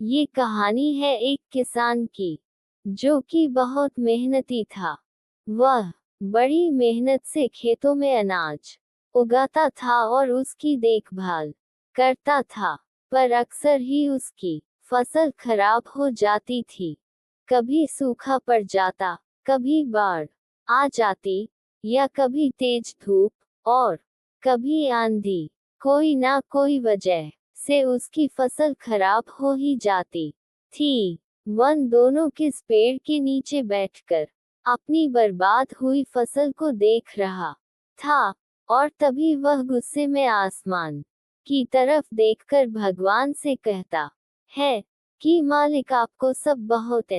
ये कहानी है एक किसान की, जो कि बहुत मेहनती था। वह बड़ी मेहनत से खेतों में अनाज उगाता था और उसकी देखभाल करता था, पर अक्सर ही उसकी फसल खराब हो जाती थी। कभी सूखा पड़ जाता, कभी बाढ़ आ जाती, या कभी तेज धूप और कभी आंधी। कोई ना कोई वजह से उसकी फसल खराब हो ही जाती थी। वन दोनों किस पेड़ के नीचे बैठकर अपनी बर्बाद हुई फसल को देख रहा था, और तभी वह गुस्से में आसमान की तरफ देखकर भगवान से कहता है कि मालिक, आपको सब बहुत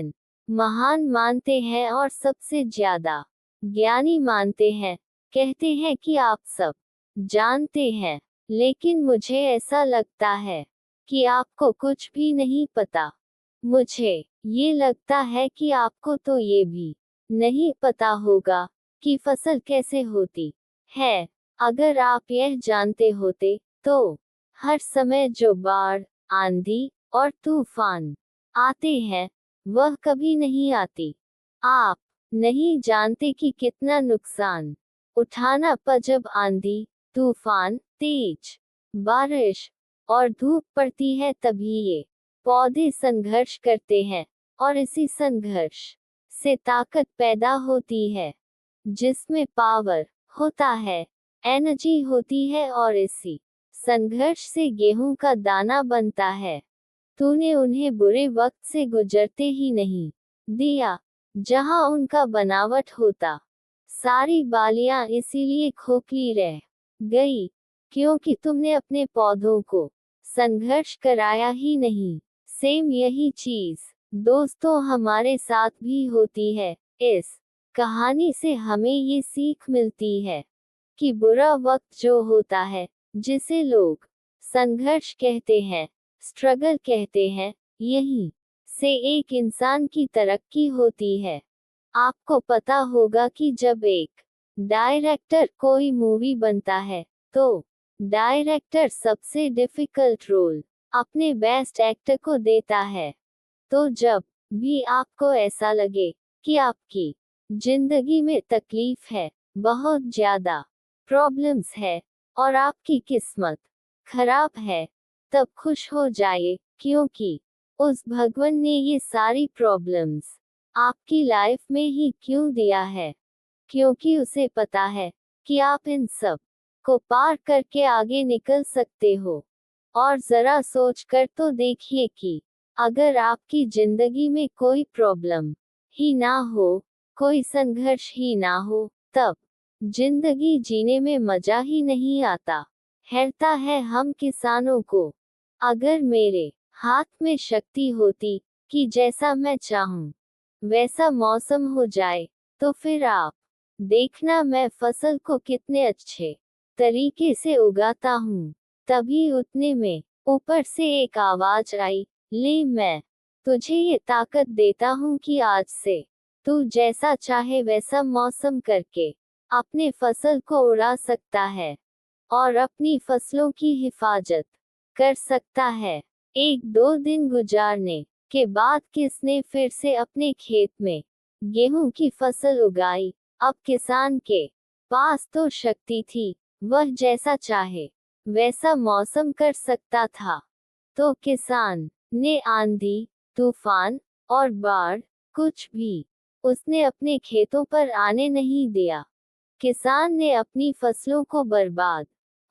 महान मानते हैं और सबसे ज्यादा ज्ञानी मानते हैं। कहते हैं कि आप सब जानते हैं, लेकिन मुझे ऐसा लगता है कि आपको कुछ भी नहीं पता। मुझे ये लगता है कि आपको तो ये भी नहीं पता होगा कि फसल कैसे होती है। अगर आप यह जानते होते, तो हर समय जो बाढ़, आंधी और तूफान आते हैं, वह कभी नहीं आती। आप नहीं जानते कि कितना नुकसान उठाना पड़ जब आंधी, तूफान, तेज बारिश और धूप पड़ती है। तभी ये पौधे संघर्ष करते हैं, और इसी संघर्ष से ताकत पैदा होती है, जिसमें पावर होता है, एनर्जी होती है, और इसी संघर्ष से गेहूं का दाना बनता है। तूने उन्हें बुरे वक्त से गुजरते ही नहीं दिया, जहां उनका बनावट होता। सारी बालियां इसीलिए खोखली रह गई, क्योंकि तुमने अपने पौधों को संघर्ष कराया ही नहीं। सेम यही चीज दोस्तों हमारे साथ भी होती है। इस कहानी से हमें ये सीख मिलती है कि बुरा वक्त जो होता है, जिसे लोग संघर्ष कहते हैं, स्ट्रगल कहते हैं, यहीं से एक इंसान की तरक्की होती है। आपको पता होगा कि जब एक डायरेक्टर कोई मूवी बनता है, तो डायरेक्टर सबसे डिफिकल्ट रोल अपने बेस्ट एक्टर को देता है। तो जब भी आपको ऐसा लगे कि आपकी जिंदगी में तकलीफ है, बहुत ज्यादा प्रॉब्लम्स है, और आपकी किस्मत खराब है, तब खुश हो जाइए, क्योंकि उस भगवान ने ये सारी प्रॉब्लम्स आपकी लाइफ में ही क्यों दिया है। क्योंकि उसे पता है कि आप इन सब को पार करके आगे निकल सकते हो। और जरा सोच कर तो देखिए कि अगर आपकी जिंदगी में कोई प्रॉब्लम ही ना हो, कोई संघर्ष ही ना हो, तब जिंदगी जीने में मजा ही नहीं आता। हैरता है हम किसानों को। अगर मेरे हाथ में शक्ति होती कि जैसा मैं चाहूं वैसा मौसम हो जाए, तो फिर आप देखना मैं फसल को कितने अच्छे तरीके से उगाता हूँ। तभी उतने में ऊपर से एक आवाज आई, ले, मैं तुझे ये ताकत देता हूँ कि आज से तू जैसा चाहे वैसा मौसम करके अपने फसल को उड़ा सकता है, और अपनी फसलों की हिफाजत कर सकता है। एक दो दिन गुजारने के बाद किसने फिर से अपने खेत में गेहूं की फसल उगाई। अब किसान के पास तो शक्ति थी, वह जैसा चाहे वैसा मौसम कर सकता था। तो किसान ने आंधी, तूफान और बाढ़ कुछ भी उसने अपने खेतों पर आने नहीं दिया। किसान ने अपनी फसलों को बर्बाद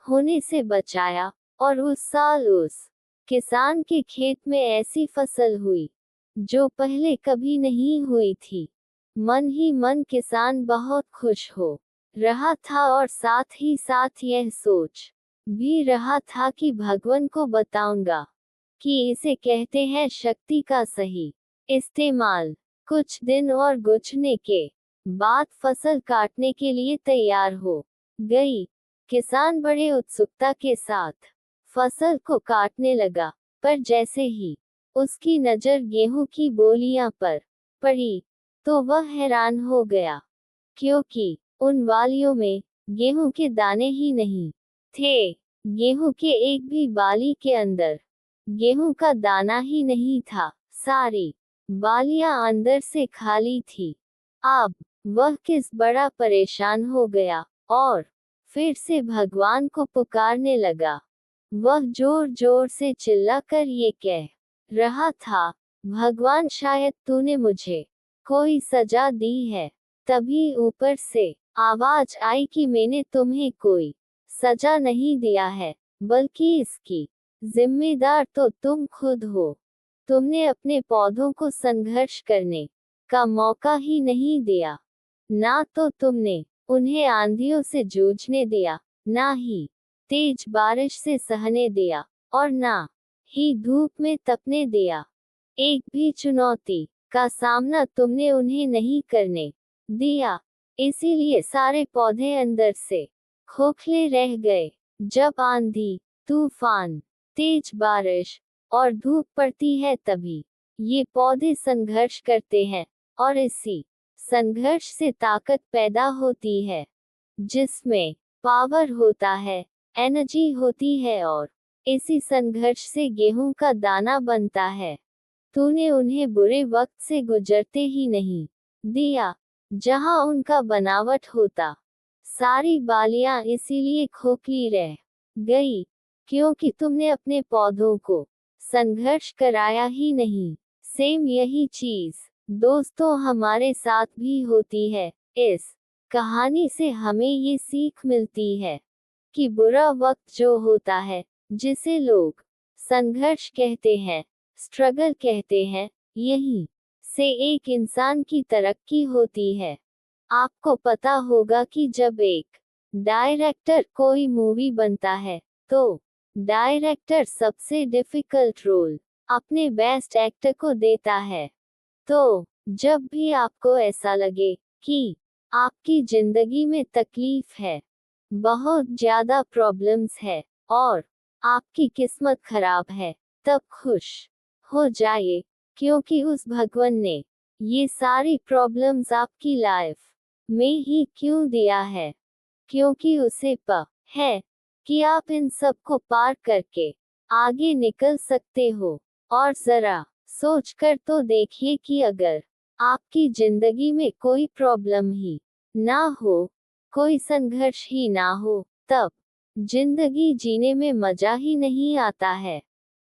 होने से बचाया, और उस साल उस किसान के खेत में ऐसी फसल हुई जो पहले कभी नहीं हुई थी। मन ही मन किसान बहुत खुश हो रहा था, और साथ ही साथ यह सोच भी रहा था कि भगवान को बताऊंगा कि इसे कहते हैं शक्ति का सही इस्तेमाल। कुछ दिन और गुजरने के बाद फसल काटने के लिए तैयार हो गई। किसान बड़े उत्सुकता के साथ फसल को काटने लगा, पर जैसे ही उसकी नजर गेहूं की बोलियां पर पड़ी, तो वह हैरान हो गया, क्योंकि उन वालियों में गेहूं के दाने ही नहीं थे। गेहूं के एक भी बाली के अंदर गेहूं का दाना ही नहीं था, सारी बालियां अंदर से खाली थी। अब वह किस बड़ा परेशान हो गया और फिर से भगवान को पुकारने लगा। वह जोर जोर से चिल्लाकर ये कह रहा था, भगवान शायद तूने मुझे कोई सजा दी है। तभी ऊपर से आवाज आई कि मैंने तुम्हें कोई सजा नहीं दिया है, बल्कि इसकी जिम्मेदार तो तुम खुद हो। तुमने अपने पौधों को संघर्ष करने का मौका ही नहीं दिया। ना तो तुमने उन्हें आंधियों से जूझने दिया, ना ही तेज बारिश से सहने दिया, और ना ही धूप में तपने दिया। एक भी चुनौती का सामना तुमने उन्हें नहीं करने दिया। इसीलिए सारे पौधे अंदर से खोखले रह गए। जब आंधी, तूफान, तेज बारिश और धूप पड़ती है तभी ये पौधे संघर्ष करते हैं, और इसी संघर्ष से ताकत पैदा होती है, जिसमें पावर होता है, एनर्जी होती है, और इसी संघर्ष से गेहूं का दाना बनता है। तूने उन्हें बुरे वक्त से गुजरते ही नहीं दिया, जहां उनका बनावट होता। सारी बालियां इसीलिए खोखली रह गई, क्योंकि तुमने अपने पौधों को संघर्ष कराया ही नहीं। सेम यही चीज दोस्तों हमारे साथ भी होती है। इस कहानी से हमें ये सीख मिलती है कि बुरा वक्त जो होता है, जिसे लोग संघर्ष कहते हैं, स्ट्रगल कहते हैं, यहीं से एक इंसान की तरक्की होती है। आपको पता होगा कि जब एक डायरेक्टर कोई मूवी बनता है, तो डायरेक्टर सबसे डिफिकल्ट रोल अपने बेस्ट एक्टर को देता है। तो जब भी आपको ऐसा लगे कि आपकी जिंदगी में तकलीफ है, बहुत ज्यादा प्रॉब्लम्स है, और आपकी किस्मत खराब है, तब खुश हो जाइए, क्योंकि उस भगवान ने ये सारी प्रॉब्लम्स आपकी लाइफ में ही क्यों दिया है, क्योंकि उसे पता है कि आप इन सब को पार करके आगे निकल सकते हो। और जरा सोच कर तो देखिए कि अगर आपकी जिंदगी में कोई प्रॉब्लम ही ना हो, कोई संघर्ष ही ना हो, तब जिंदगी जीने में मजा ही नहीं आता है।